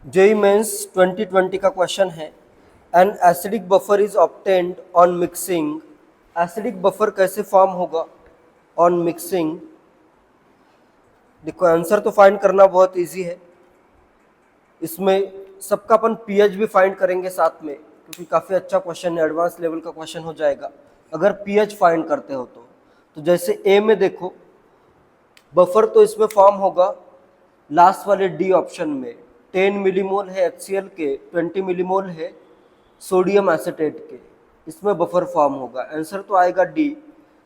JEE mains 2020 का question है। An acidic buffer is obtained on mixing. Acidic buffer कैसे form होगा on mixing? देखो आंसर तो फाइंड करना बहुत इजी है। इसमें सबका अपन पीएच भी फाइंड करेंगे साथ में, क्योंकि काफ़ी अच्छा क्वेश्चन है, एडवांस लेवल का क्वेश्चन हो जाएगा अगर पीएच फाइंड करते हो तो जैसे ए में देखो, बफर तो इसमें फॉर्म होगा लास्ट वाले डी ऑप्शन में। 10 मिलीमोल है HCl के, 20 मिलीमोल है सोडियम एसीटेट के, इसमें बफर फॉर्म होगा। आंसर तो आएगा डी।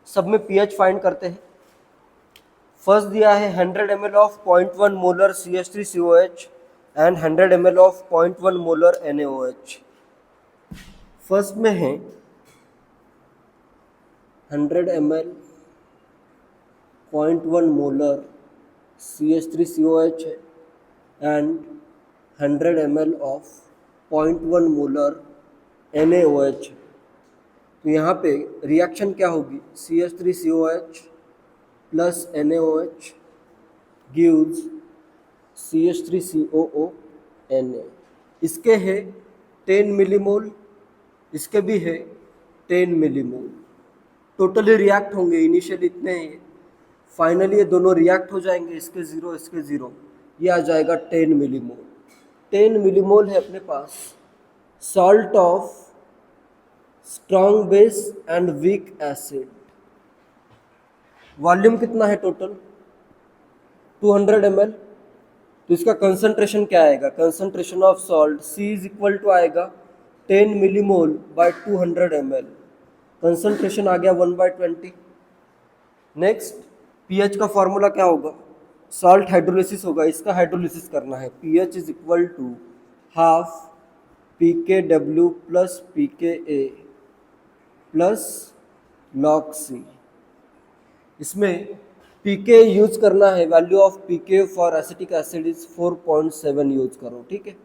सब में पीएच फाइंड करते हैं। फर्स्ट दिया है 100 ml of 0.1 molar CH3COH and 100 ml of 0.1 molar NaOH। First में है 100 ml 0.1 मोलर CH3COH है and 100 ml of 0.1 molar NaOH है। तो यहाँ पे रिएक्शन क्या होगी? CH3COH plus NaOH gives CH3COONa। इसके है 10 मिलीमोल, इसके भी है 10 मिलीमोल। टोटली रिएक्ट होंगे, इनिशियली इतने हैं, फाइनली ये दोनों रिएक्ट हो जाएंगे, इसके ज़ीरो इसके ज़ीरो, ये आ जाएगा 10 मिलीमोल। 10 मिलीमोल है अपने पास salt of strong base and weak acid. Volume कितना है टोटल? 200 ml। तो इसका कंसंट्रेशन क्या आएगा? Concentration of salt C is equal to आएगा 10 मिलीमोल बाय 200 ml। कंसंट्रेशन आ गया 1/20। नेक्स्ट पीएच का फॉर्मूला क्या होगा? सॉल्ट हाइड्रोलिसिस होगा, इसका हाइड्रोलिसिस करना है। PH is equal to half pKw plus pKa plus log C। इसमें pK यूज करना है, value of pK for acetic acid is 4.7 use करो, ठीक है।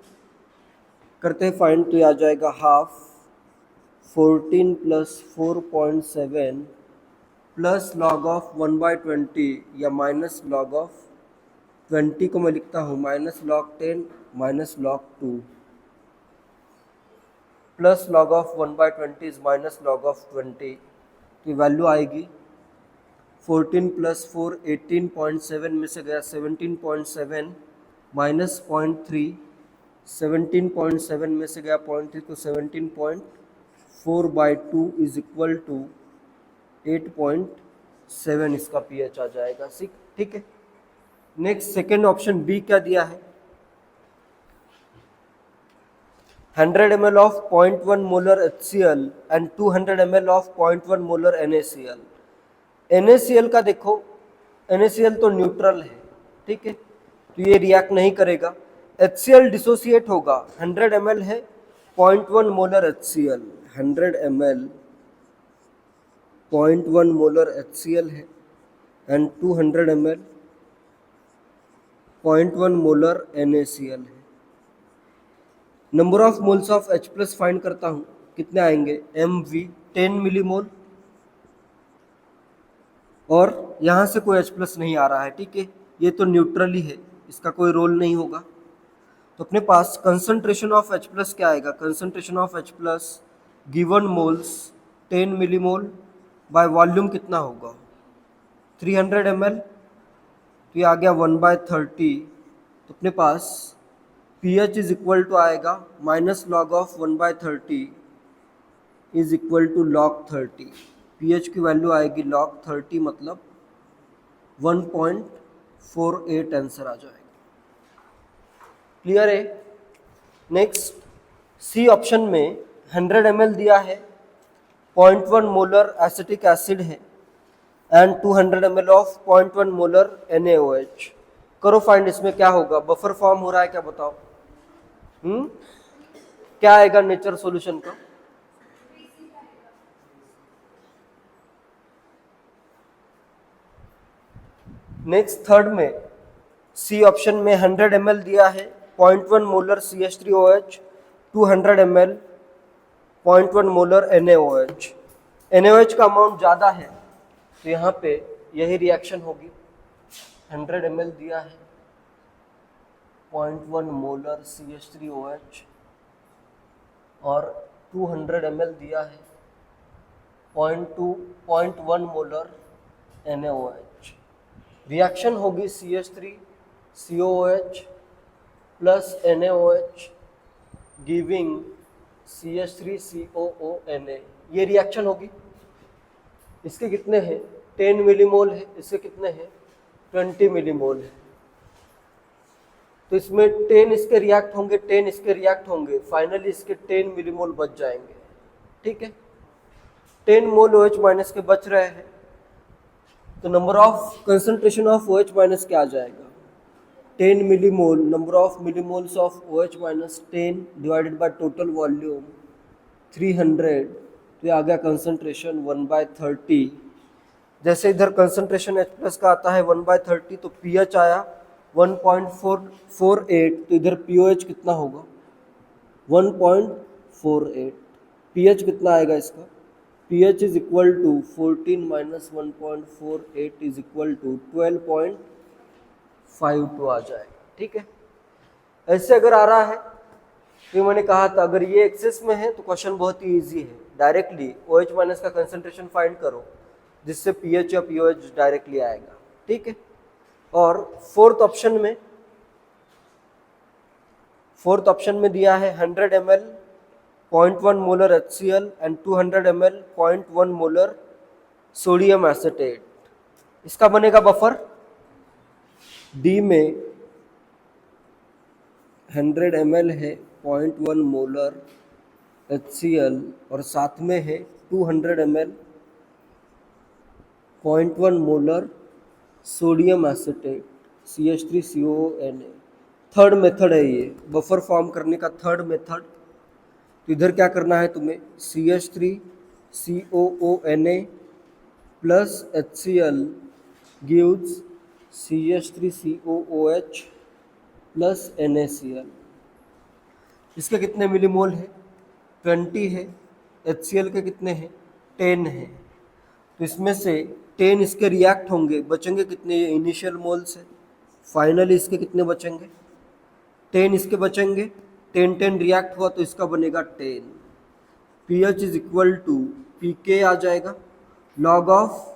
करते हैं फाइंड, तो आ जाएगा half 14 plus 4.7 plus log of 1/20 या माइनस लॉग ऑफ 20 को मैं लिखता हूँ minus log 10 minus log 2 plus log of 1/20 is minus log of 20। की वैल्यू आएगी 14 प्लस 4 18.7 में से गया 17.7 माइनस 0.3, 17.7 में से गया 0.3 तो 17.4/2 इज इक्वल टू 8.7 इसका पीएच आ जाएगा, ठीक है। नेक्स्ट सेकेंड ऑप्शन बी क्या दिया है? 100 ml of 0.1 molar HCl and 200 ml of 0.1 molar NaCl। NaCl का देखो, NaCl तो न्यूट्रल है, ठीक है, तो ये रिएक्ट नहीं करेगा। HCl डिसोसिएट होगा, 100 ml है 0.1 molar HCl, 100 ml 0.1 molar HCl है एंड 200 ml 0.1 मोलर NaCl है। Number of moles of H plus find करता हूँ, कितने आएंगे? MV 10 मिलीमोल, और यहाँ से कोई H प्लस नहीं आ रहा है, ठीक है, ये तो न्यूट्रल ही है, इसका कोई रोल नहीं होगा। तो अपने पास कंसंट्रेशन ऑफ H प्लस क्या आएगा? Concentration of H plus given moles 10 millimole by volume कितना होगा? 300 ml, तो ये आ गया 1/30। तो अपने पास pH इज इक्वल टू आएगा minus log of 1/30 is equal to log 30। pH की वैल्यू आएगी log 30, मतलब 1.48 आंसर आ जाएगा। क्लियर है? नेक्स्ट सी ऑप्शन में 100 ml दिया है, 0.1 मोलर एसिटिक एसिड है and 200 ml of 0.1 molar NaOH। करो फाइंड, इसमें क्या होगा? बफर फॉर्म हो रहा है क्या, बताओ? क्या आएगा नेचर सॉल्यूशन का? नेक्स्ट थर्ड में सी ऑप्शन में 100 ml दिया है, 0.1 molar CH3OH, 200 ml 0.1 molar NaOH। NaOH का अमाउंट ज़्यादा है, तो यहाँ पे यही रिएक्शन होगी। 100 ml दिया है, 0.1 मोलर CH3OH और 200 ml दिया है 0.1 मोलर NaOH। रिएक्शन होगी CH3COOH plus NaOH giving CH3COONA। ये रिएक्शन होगी। इसके कितने हैं 10 मिलीमोल है, इसके कितने हैं 20 मिलीमोल है। तो इसमें 10 इसके रिएक्ट होंगे, 10 इसके रिएक्ट होंगे, फाइनली इसके 10 मिलीमोल बच जाएंगे। ठीक है, 10 मोल OH माइनस के बच रहे हैं, तो number of concentration of OH minus क्या आ जाएगा 10 millimole, number of millimoles of OH minus 10 divided by total volume 300, तो ये आ गया कंसंट्रेशन 1/30। जैसे इधर कंसंट्रेशन H प्लस का आता है 1/30, तो pH आया 1.48, तो इधर POH कितना होगा 1.48। pH कितना आएगा इसका pH is equal to 14 minus 1.48 is equal to 12.52 आ जाएगा। ठीक है, ऐसे अगर आ रहा है तो मैंने कहा था अगर ये एक्सेस में है तो क्वेश्चन बहुत ही इजी है, डायरेक्टली OH माइनस का कंसंट्रेशन फाइंड करो जिससे pH या POH डायरेक्टली आएगा। ठीक है, और फोर्थ ऑप्शन में दिया है 100 ml 0.1 molar HCl and 200 ml 0.1 molar sodium acetate. इसका बनेगा बफर। डी में 100 ml है 0.1 मोलर HCl और साथ में है 200 ml 0.1 molar sodium acetate CH3COONA। Third method है ये बफर फॉर्म करने का, थर्ड मेथड। तो इधर क्या करना है तुम्हें CH3COONA plus HCl gives CH3COOH plus NaCl। इसके कितने मिलीमोल है 20 है, HCl के कितने हैं 10 है। तो इसमें से 10 इसके रिएक्ट होंगे, बचेंगे कितने, ये इनिशियल मोल्स है, फाइनली इसके कितने बचेंगे 10 इसके बचेंगे, 10 रिएक्ट हुआ तो इसका बनेगा 10। pH is equal to pK आ जाएगा log of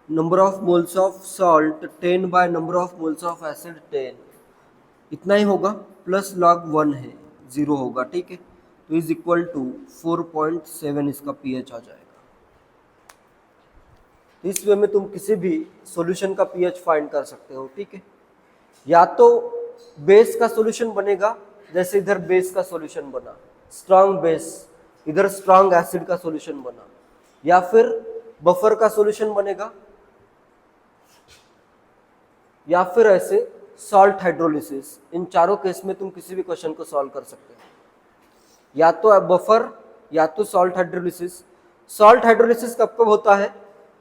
number of moles of salt 10 by number of moles of acid 10, इतना ही होगा, प्लस लॉग 1 है 0 होगा। ठीक है, तो इज इक्वल टू 4.7 इसका pH आ जाएगा। इस वे में तुम किसी भी सॉल्यूशन का pH फाइंड कर सकते हो। ठीक है, या तो बेस का सॉल्यूशन बनेगा, जैसे इधर बेस का सॉल्यूशन बना स्ट्रांग बेस, इधर स्ट्रांग एसिड का सॉल्यूशन बना, या फिर बफर का सॉल्यूशन बनेगा, या फिर ऐसे सॉल्ट हाइड्रोलिसिस। इन चारों केस में तुम किसी भी क्वेश्चन को सॉल्व कर सकते हो, या तो बफर या तो सॉल्ट हाइड्रोलिसिस। सॉल्ट हाइड्रोलिसिस कब कब होता है,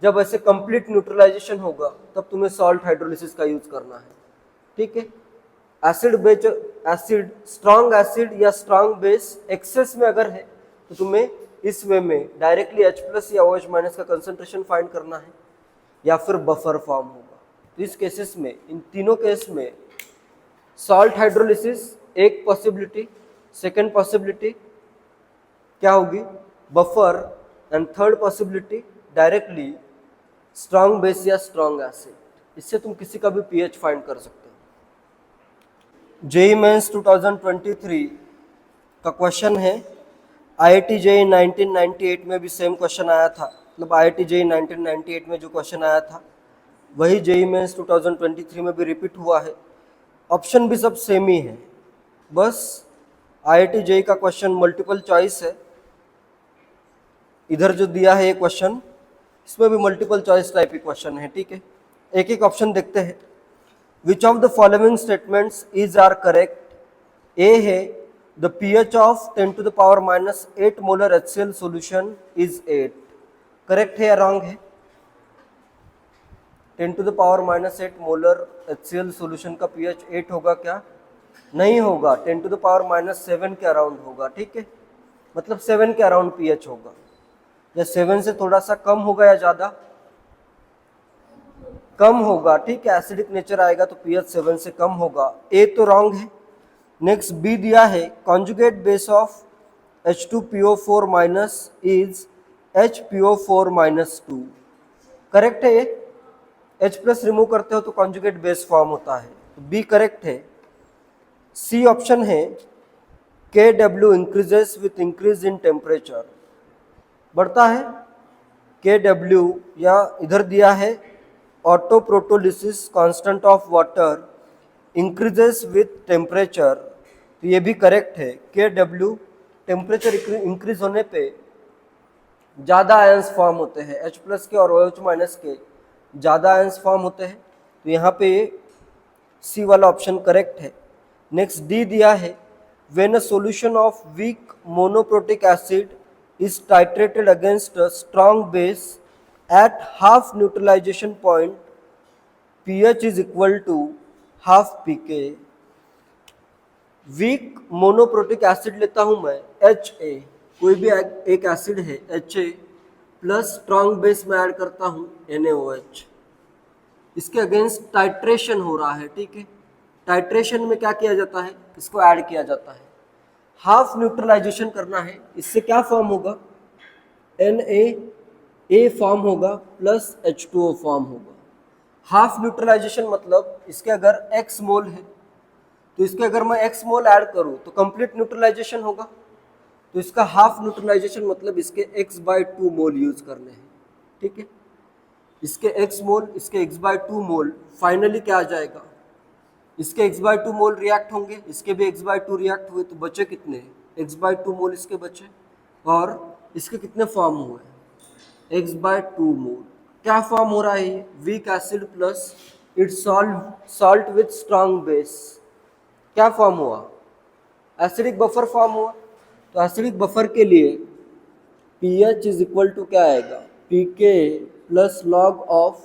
जब ऐसे कंप्लीट न्यूट्रलाइजेशन होगा तब तुम्हें सॉल्ट हाइड्रोलिसिस का यूज करना है। ठीक है, एसिड स्ट्रांग एसिड या स्ट्रांग बेस एक्सेस में अगर है तो तुम्हें इस वे में डायरेक्टली H प्लस या OH माइनस का कंसंट्रेशन फाइंड करना है, या फिर बफर फॉर्म होगा। तो इस केसेस में, इन तीनों केस में सॉल्ट हाइड्रोलिसिस एक पॉसिबिलिटी, सेकेंड पॉसिबिलिटी क्या होगी buffer, and third possibility directly strong base या स्ट्रांग एसिड। इससे तुम किसी का भी pH फाइंड कर सकते हो। जेईई मेंस 2023 का क्वेश्चन है, IIT जेईई 1998 में भी सेम क्वेश्चन आया था, मतलब IIT जेईई 1998 में जो क्वेश्चन आया था वही जेईई मेंस 2023 में भी रिपीट हुआ है। ऑप्शन भी सब सेम ही है, बस IIT जेईई का क्वेश्चन मल्टीपल चॉइस है। इधर जो दिया है ये क्वेश्चन, इसमें भी मल्टीपल चॉइस टाइप की क्वेश्चन है। ठीक है, एक एक ऑप्शन देखते हैं। Which of the following statements is are correct. A है the pH of 10 to the power minus 8 molar HCl solution is 8, correct है या रॉन्ग है 10 to the power minus 8 molar HCl solution का pH 8 होगा क्या, नहीं होगा, 10 to the power minus 7 के अराउंड होगा। ठीक है, मतलब 7 के अराउंड pH होगा, या 7 से थोड़ा सा कम होगा या ज़्यादा, कम होगा। ठीक है, एसिडिक नेचर आएगा तो pH 7 से कम होगा। ए तो रॉन्ग है, नेक्स्ट बी दिया है conjugate base of H2PO4 minus is HPO4 minus 2। Correct है ये, H प्लस रिमूव करते हो तो कॉन्जुगेट बेस फॉर्म होता है, तो बी करेक्ट है। सी ऑप्शन है KW increases with increase in temperature, बढ़ता है KW, या इधर दिया है autoprotolysis constant of water increases with temperature, तो ये भी करेक्ट है। KW टेम्परेचर इंक्रीज होने पे ज़्यादा आयंस फॉर्म होते हैं, H प्लस के और OH माइनस के ज़्यादा आयंस फॉर्म होते हैं, तो यहाँ पे सी वाला ऑप्शन करेक्ट है। नेक्स्ट डी दिया है when a solution of weak monoprotic acid is titrated against a strong base at half neutralization point, pH is equal to half pK। Weak monoprotic acid लेता हूं मैं HA, कोई भी एक acid है HA प्लस स्ट्रॉन्ग बेस में add करता हूं NaOH, इसके अगेंस्ट टाइट्रेशन हो रहा है, ठीक है। टाइट्रेशन में क्या किया जाता है, इसको ऐड किया जाता है, हाफ न्यूट्रलाइजेशन करना है, इससे क्या फॉर्म होगा Na फॉर्म होगा प्लस H2O फॉर्म होगा। हाफ न्यूट्रलाइजेशन मतलब इसके अगर x मोल है तो इसके अगर मैं x मोल ऐड करूं तो कंप्लीट न्यूट्रलाइजेशन होगा, तो इसका हाफ न्यूट्रलाइजेशन मतलब इसके x/2 मोल यूज करने हैं, ठीक है। इसके x मोल, इसके x/2 मोल, फाइनली क्या आ जाएगा, इसके x/2 मोल रिएक्ट होंगे, इसके भी x/2 रिएक्ट हुए, तो बचे कितने, x/2 मोल इसके बचे, और इसके कितने फॉर्म हुए, x/2 मोल। क्या फॉर्म हो रहा है ये, weak acid plus it's salt with strong base, क्या फॉर्म हुआ, एसिडिक बफर फॉर्म हुआ। तो एसिडिक बफर के लिए pH इज इक्वल टू क्या आएगा, pK plus log of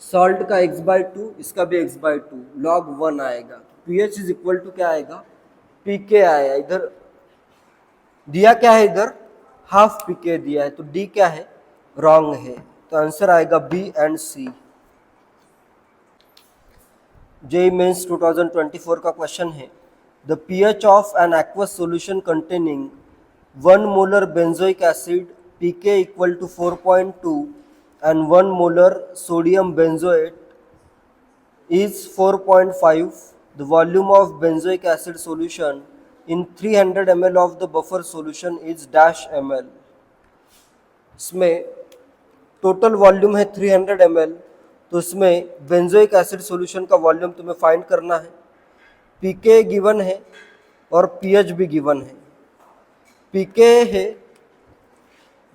salt का x/2, इसका भी x/2 log 1 आएगा। pH इज इक्वल टू क्या आएगा, pK आया, इधर दिया क्या है, इधर हाफ pK दिया है, तो D क्या है, रॉन्ग है, तो आंसर आएगा B and C। JEE mains 2024 का क्वेश्चन है द pH ऑफ an aqueous solution containing 1 molar benzoic acid pK equal to 4.2 and 1 molar sodium benzoate is 4.5. The volume of benzoic acid solution in 300 ml of the buffer solution is dash ml। इसमें total volume है 300 ml, तो इसमें benzoic acid solution का volume तुम्हें find करना है। pK given है और pH भी गिवन है। pK है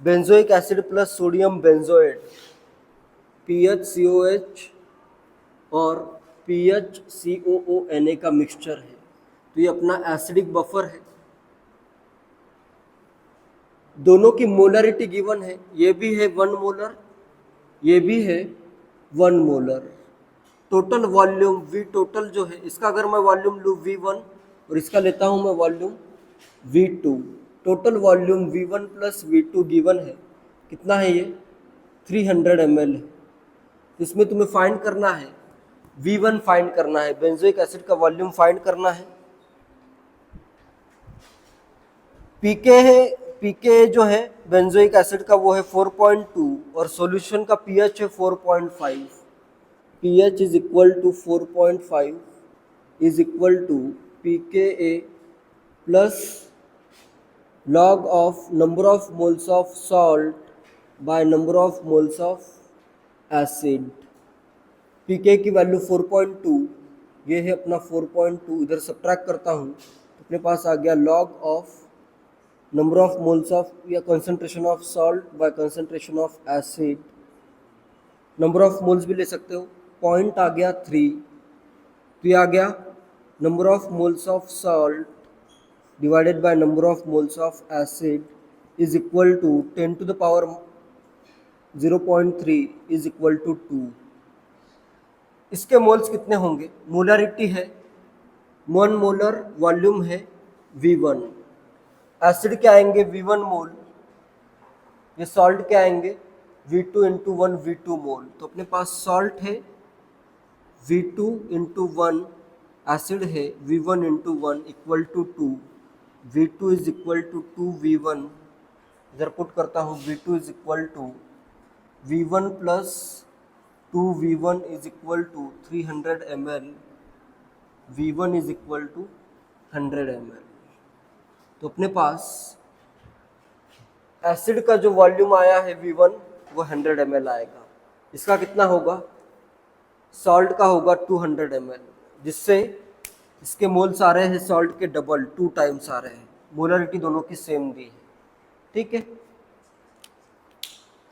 benzoic acid plus sodium benzoate, pH COH और pH COONA का मिक्सचर है, तो ये अपना एसिडिक बफर है। दोनों की मोलरिटी गिवन है, ये भी है 1 मोलर, ये भी है 1 molar. Total volume V total जो है, इसका अगर मैं वॉल्यूम लूँ V1 और इसका लेता हूँ मैं volume V2, total volume V1 plus V2 given है, कितना है ये 300 ml है। इसमें तुम्हें फाइंड करना है V1 फाइंड करना है, बेंजोइक एसिड का वॉल्यूम फाइंड करना है। pK है, pK जो है बेंजोइक एसिड का वो है 4.2 और सॉल्यूशन का pH है 4.5। pH is equal to 4.5 is equal to pKa plus log of number of moles of salt by number of moles of acid. pK की वैल्यू 4.2, ये है अपना 4.2, इधर सब्ट्रैक्ट करता हूँ तो अपने पास आ गया log of number of moles of या concentration of salt by concentration of acid. Number of moles भी ले सकते हो, पॉइंट आ गया 3, तो ये आ गया number of moles of salt divided by number of moles of acid is equal to 10 to the power 0.3 is equal to 2। इसके मोल्स कितने होंगे, मोलरिटी है 1 मोलर, वॉल्यूम है V1, एसिड क्या आएंगे V1 मोल, ये सॉल्ट क्या आएंगे V2 इंटू 1 V2 मोल। तो अपने पास सॉल्ट है V2 इंटू 1 एसिड है V1 into 1 equal to 2, V2 is equal to 2V1, इधर पुट करता हूँ V2 is equal to V1 plus 2V1 is equal to 300 ml, V1 is equal to 100 ml। तो अपने पास एसिड का जो वॉल्यूम आया है V1 वो 100 ml आएगा। इसका कितना होगा? सॉल्ट का होगा 200 ml, जिससे इसके मोल्स आ रहे हैं सॉल्ट के डबल, 2 टाइम्स आ रहे हैं। मोलरिटी दोनों की सेम दी है, ठीक है।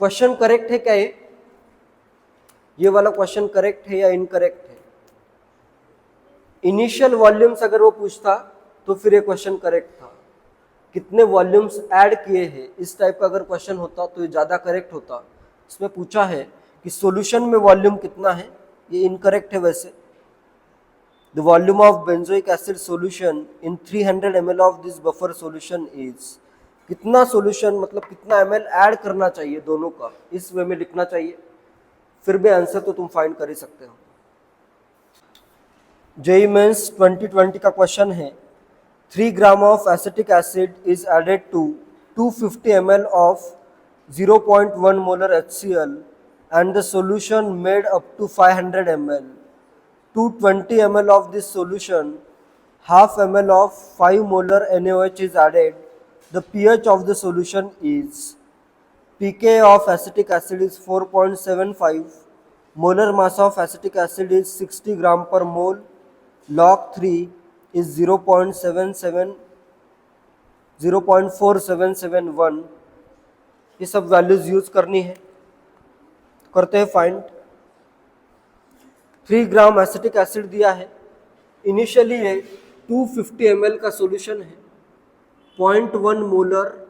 क्वेश्चन करेक्ट है क्या ये वाला क्वेश्चन करेक्ट है या इनकरेक्ट है? इनिशियल वॉल्यूम्स अगर वो पूछता तो फिर ये क्वेश्चन करेक्ट था। कितने वॉल्यूम्स ऐड किए हैं, इस टाइप का अगर क्वेश्चन होता तो ये ज़्यादा करेक्ट होता। इसमें पूछा है कि सॉल्यूशन में वॉल्यूम कितना है, ये इनकरेक्ट है वैसे। The volume of benzoic acid solution in 300 ml of this buffer solution is, कितना सॉल्यूशन मतलब कितना ml ऐड करना चाहिए दोनों का, इस वे में लिखना चाहिए। फिर भी आंसर तो तुम फाइंड कर ही सकते हो। जेईई मेंस 2020 का क्वेश्चन है 3 gram of acetic acid is added to 250 ml of 0.1 molar HCl and the solution made up to 500 ml. 220 ml of this solution, half ml of 5 molar NaOH is added. The pH of the solution is, pK of acetic acid is 4.75, molar mass of acetic acid is 60 gram per mole, log 3 is 0.4771, ये सब values use करनी है। करते हैं find. 3 gram acetic acid दिया है, initially ये 250 ml का सॉल्यूशन है, 0.1 मोलर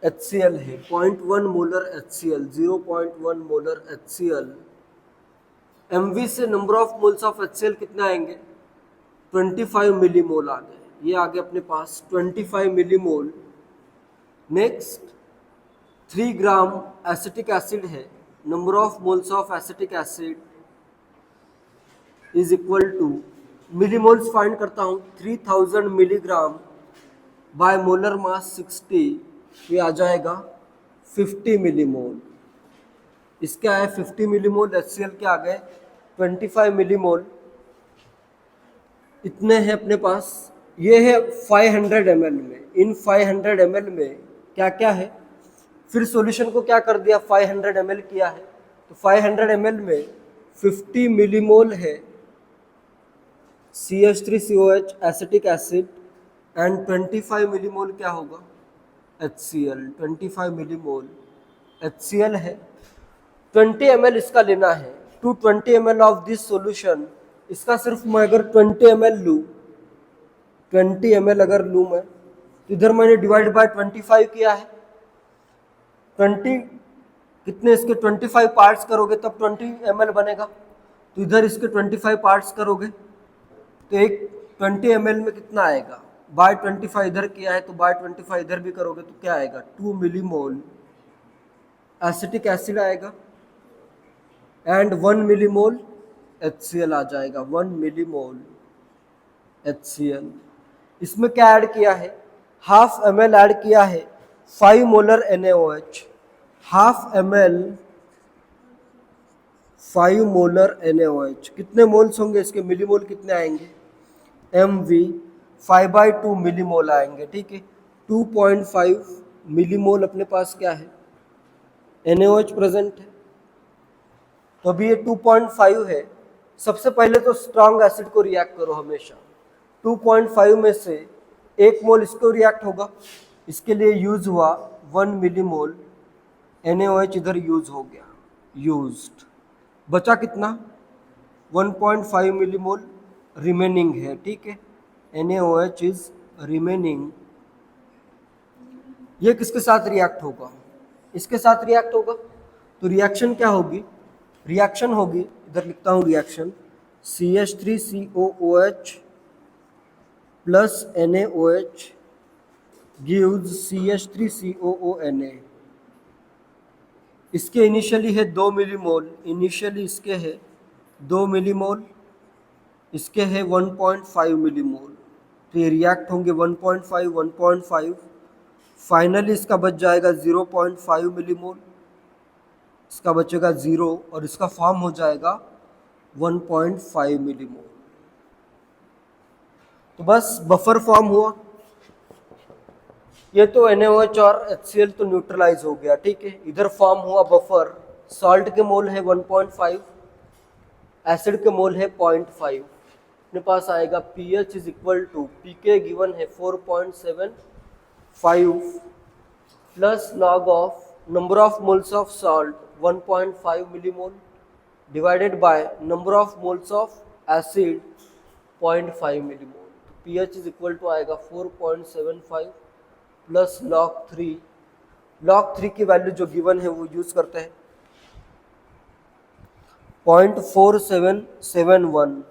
HCl है, 0.1 molar HCl, 0.1 molar HCl। MV से number of moles of HCl कितना आएंगे? 25 मिलीमोल आ गए, ये आ गए अपने पास 25 millimole. Next 3 gram acetic acid है, number of moles of acetic acid is equal to, millimoles find करता हूँ, 3000 मिलीग्राम बाय मोलर मास 60, ये आ जाएगा 50 मिलीमोल। इसके आए 50 मिलीमोल, HCl के आ गए 25 मिलीमोल, इतने हैं अपने पास। ये है 500 ml में। इन 500 ml में क्या क्या है, फिर सॉल्यूशन को क्या कर दिया, 500 ml किया है, तो 500 ml में 50 मिलीमोल है CH3COH acetic acid and 25 millimole क्या होगा, HCl। 25 मिलीमोल HCl है। 20 ml इसका लेना है, 220 ml ऑफ दिस सॉल्यूशन। इसका सिर्फ मैं अगर 20 ml लूँ, 20 ml अगर लूँ मैं, तो इधर मैंने डिवाइड बाय 25 किया है। 20 कितने, इसके 25 पार्ट्स करोगे तब 20 ml बनेगा, तो इधर इसके 25 पार्ट्स करोगे तो एक 20 ml में कितना आएगा, बाय 25 इधर किया है तो बाय 25 इधर भी करोगे तो क्या आएगा, 2 मिलीमोल एसिटिक एसिड आएगा एंड 1 मिलीमोल HCl आ जाएगा, 1 मिलीमोल HCl। इसमें क्या ऐड किया है, हाफ ml ऐड किया है 5 molar NaOH, half ml 5 molar NaOH। कितने मोल्स होंगे इसके, मिलीमोल कितने आएंगे, MV 5/2 मिलीमोल आएंगे, ठीक है। 2.5 मिलीमोल अपने पास क्या है, NaOH प्रेजेंट है। तो अभी ये 2.5 है। सबसे पहले तो स्ट्रॉन्ग एसिड को रिएक्ट करो हमेशा। 2.5 में से 1 मोल इसको रिएक्ट होगा, इसके लिए यूज हुआ 1 मिलीमोल NaOH, इधर यूज हो गया, यूज्ड। बचा कितना, 1.5 मिलीमोल रिमेनिंग है, ठीक है। NaOH is remaining. ये किसके साथ रिएक्ट होगा, इसके साथ रिएक्ट होगा। तो रिएक्शन क्या होगी, रिएक्शन होगी, इधर लिखता हूँ reaction, CH3COOH plus NaOH gives CH3COONA। इसके इनिशियली है 2 मिलीमोल, इनिशियली इसके है 2 मिलीमोल, इसके है 1.5 मिलीमोल, तो ये रिएक्ट होंगे 1.5 1.5, फाइनली इसका बच जाएगा 0.5 मिलीमोल, इसका बचेगा 0 और इसका फॉर्म हो जाएगा 1.5 मिलीमोल। तो बस बफर फॉर्म हुआ। ये तो NaOH और HCl तो न्यूट्रलाइज हो गया, ठीक है। इधर फॉर्म हुआ बफर, सॉल्ट के मोल है 1.5, एसिड के मोल है 0.5। अपने पास आएगा pH is equal to, pK given है 4.75 plus log of number of moles of salt 1.5 millimole divided by number of moles of acid 0.5 millimole. pH is equal to आएगा 4.75 प्लस log 3, log 3 की value जो given है वो use करते हैं 0.4771,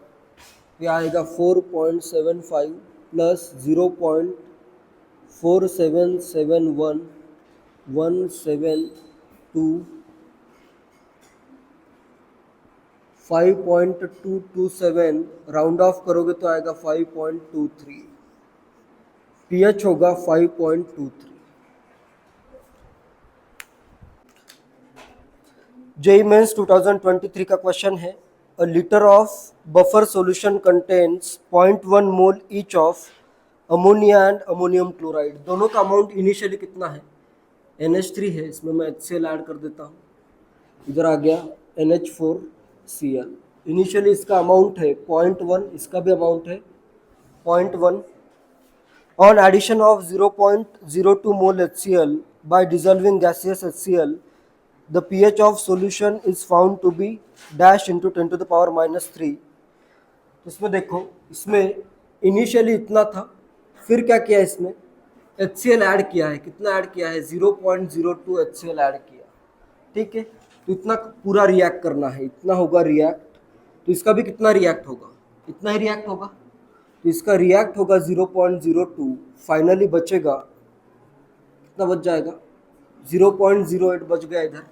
ये आएगा 4.75 प्लस 0.4771 172 5.227, राउंड ऑफ करोगे तो आएगा 5.23, pH होगा 5.23। जेईई मेंस 2023 का क्वेश्चन है, अ litre of buffer solution contains 0.1 mole each of ammonia and ammonium chloride. दोनों का अमाउंट इनिशियली कितना है? NH3 है, इसमें मैं HCl ऐड कर देता हूँ, इधर आ गया NH4Cl। इनिशियली इसका अमाउंट है 0.1, इसका भी अमाउंट है 0.1। On addition of 0.02 mole HCl by dissolving gaseous HCl, the pH of solution is found to be dash into 10 to the power minus 3। तो इसमें देखो, इसमें इनिशियली इतना था, फिर क्या किया, इसमें HCl ऐड किया है। कितना ऐड किया है? 0.02 HCl ऐड किया, ठीक है। तो इतना पूरा रिएक्ट करना है, इतना होगा रिएक्ट। तो इसका भी कितना रिएक्ट होगा? इतना ही रिएक्ट होगा। तो इसका रिएक्ट होगा 0.02, फाइनली बचेगा कितना? बच जाएगा 0.08 बच गया इधर।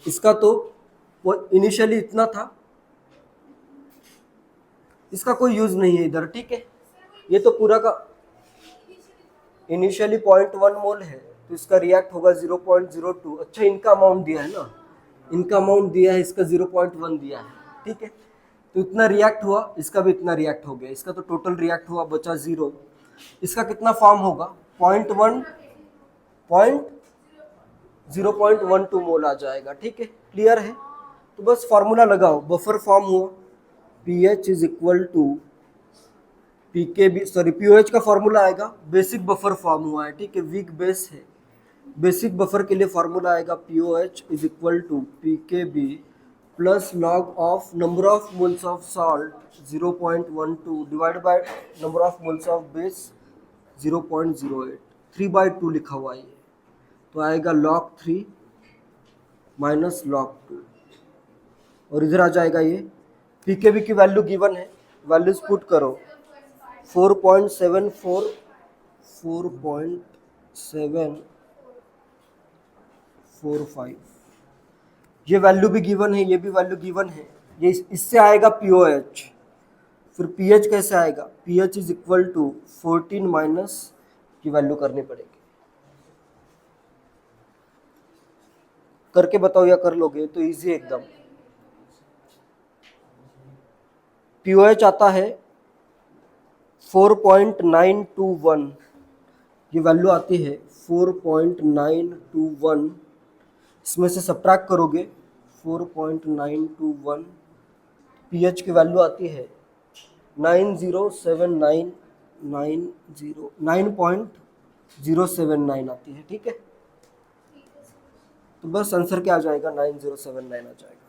इसका तो इनिशियली इतना था, इसका कोई यूज नहीं है इधर, ठीक है। ये तो पूरा का इनिशियली 0.1 मोल है, तो इसका रिएक्ट होगा 0.02। अच्छा, इनका अमाउंट दिया है ना, इनका अमाउंट दिया है, इसका 0.1 दिया है, ठीक है। तो इतना रिएक्ट हुआ, इसका भी इतना रिएक्ट हो गया, इसका तो टोटल रिएक्ट हुआ, बचा 0। इसका कितना फॉर्म होगा? 0.12 मोल आ जाएगा, ठीक है। क्लियर है? तो बस फार्मूला लगाओ, बफर फॉर्म हुआ, pH is equal to pOH का फार्मूला आएगा, बेसिक बफर फॉर्म हुआ है, ठीक है, वीक बेस है। बेसिक बफर के लिए फार्मूला आएगा pOH is equal to pKb plus log of number of moles of salt 0.12 divide by number of moles of base 0.08, 3/2 लिखा हुआ है, तो आएगा log 3 माइनस log 2, और इधर आ जाएगा ये pKb की वैल्यू गिवन है, वैल्यूज पुट करो 4.74 4.745, ये वैल्यू भी गिवन है, ये भी वैल्यू गिवन है। ये इससे आएगा pOH, फिर pH कैसे आएगा? pH is equal to 14 minus की वैल्यू करनी पड़ेगी। करके बताओ या कर लोगे तो इजी एकदम। pOH आता है 4.921, ये वैल्यू आती है 4.921, इसमें से सब्ट्रैक्ट करोगे 4.921, pH की वैल्यू आती है 9.079 आती है, ठीक है। तो बस आंसर क्या आ जाएगा? 9079 आ जाएगा।